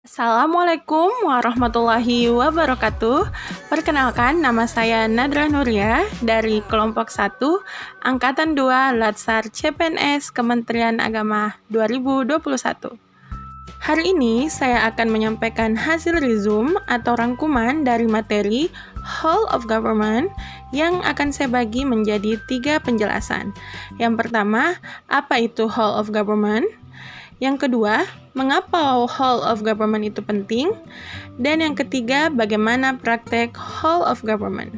Assalamualaikum warahmatullahi wabarakatuh. Perkenalkan, nama saya Nadra Nuria dari kelompok 1, Angkatan 2, Latsar CPNS Kementerian Agama 2021. Hari ini saya akan menyampaikan hasil resume atau rangkuman dari materi Whole of Government yang akan saya bagi menjadi 3 penjelasan. Yang pertama, apa itu Whole of Government? Yang kedua, mengapa whole of government itu penting? Dan yang ketiga, bagaimana praktek whole of government.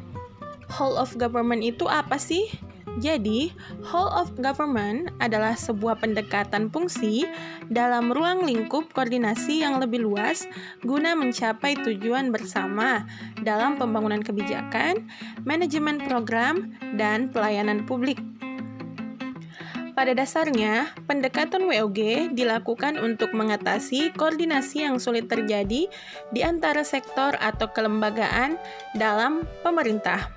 Whole of government itu apa sih? Jadi, whole of government adalah sebuah pendekatan fungsi dalam ruang lingkup koordinasi yang lebih luas guna mencapai tujuan bersama dalam pembangunan kebijakan, manajemen program, dan pelayanan publik. Pada dasarnya, pendekatan WOG dilakukan untuk mengatasi koordinasi yang sulit terjadi di antara sektor atau kelembagaan dalam pemerintah.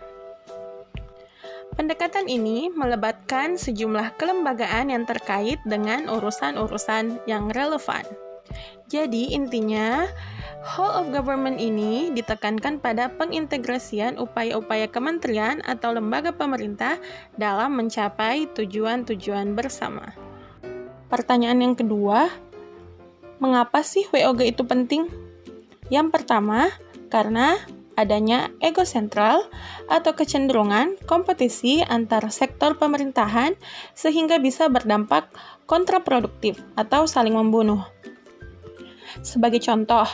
Pendekatan ini melibatkan sejumlah kelembagaan yang terkait dengan urusan-urusan yang relevan. Jadi intinya, whole of government ini ditekankan pada pengintegrasian upaya-upaya kementerian atau lembaga pemerintah dalam mencapai tujuan-tujuan bersama. Pertanyaan yang kedua, mengapa sih WOG itu penting? Yang pertama, karena adanya ego sentral atau kecenderungan kompetisi antar sektor pemerintahan sehingga bisa berdampak kontraproduktif atau saling membunuh. Sebagai contoh,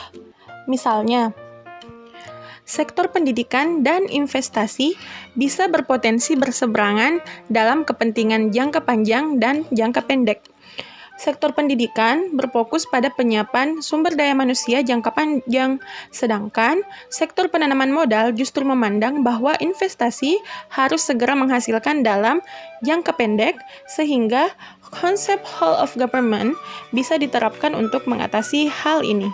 misalnya, sektor pendidikan dan investasi bisa berpotensi berseberangan dalam kepentingan jangka panjang dan jangka pendek. Sektor pendidikan berfokus pada penyiapan sumber daya manusia jangka panjang, sedangkan sektor penanaman modal justru memandang bahwa investasi harus segera menghasilkan dalam jangka pendek, sehingga konsep whole of government bisa diterapkan untuk mengatasi hal ini.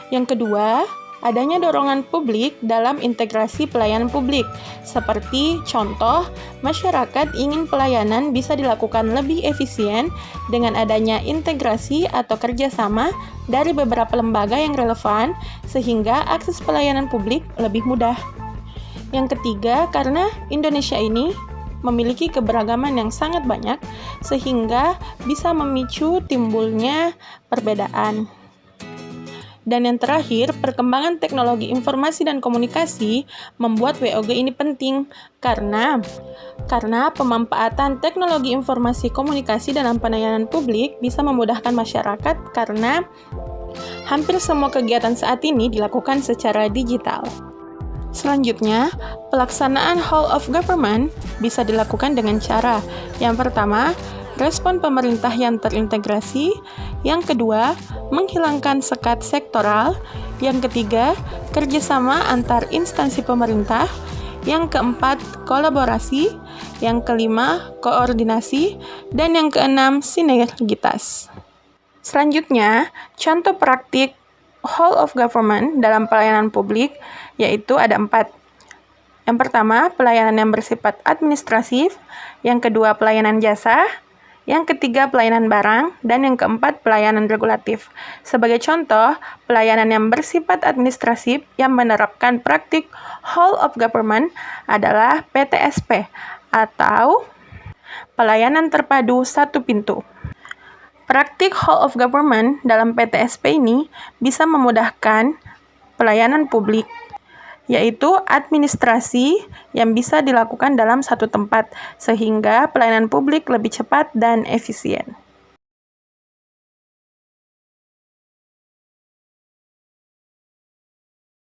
Yang kedua, adanya dorongan publik dalam integrasi pelayanan publik, seperti contoh, masyarakat ingin pelayanan bisa dilakukan lebih efisien dengan adanya integrasi atau kerjasama dari beberapa lembaga yang relevan, sehingga akses pelayanan publik lebih mudah. Yang ketiga, karena Indonesia ini memiliki keberagaman yang sangat banyak, sehingga bisa memicu timbulnya perbedaan. Dan yang terakhir, perkembangan teknologi informasi dan komunikasi membuat WOG ini penting karena pemanfaatan teknologi informasi komunikasi dalam pelayanan publik bisa memudahkan masyarakat karena hampir semua kegiatan saat ini dilakukan secara digital. Selanjutnya, pelaksanaan whole of government bisa dilakukan dengan cara yang pertama, respon pemerintah yang terintegrasi, yang kedua, menghilangkan sekat sektoral, yang ketiga, kerjasama antar instansi pemerintah, yang keempat, kolaborasi, yang kelima, koordinasi, dan yang keenam, sinergitas. Selanjutnya, contoh praktik whole of government dalam pelayanan publik, yaitu ada 4. Yang pertama, pelayanan yang bersifat administratif, yang kedua, pelayanan jasa, yang ketiga, pelayanan barang, dan yang keempat, pelayanan regulatif. Sebagai contoh, pelayanan yang bersifat administratif yang menerapkan praktik whole of government adalah PTSP atau pelayanan terpadu satu pintu. Praktik whole of government dalam PTSP ini bisa memudahkan pelayanan publik, yaitu administrasi yang bisa dilakukan dalam satu tempat, sehingga pelayanan publik lebih cepat dan efisien.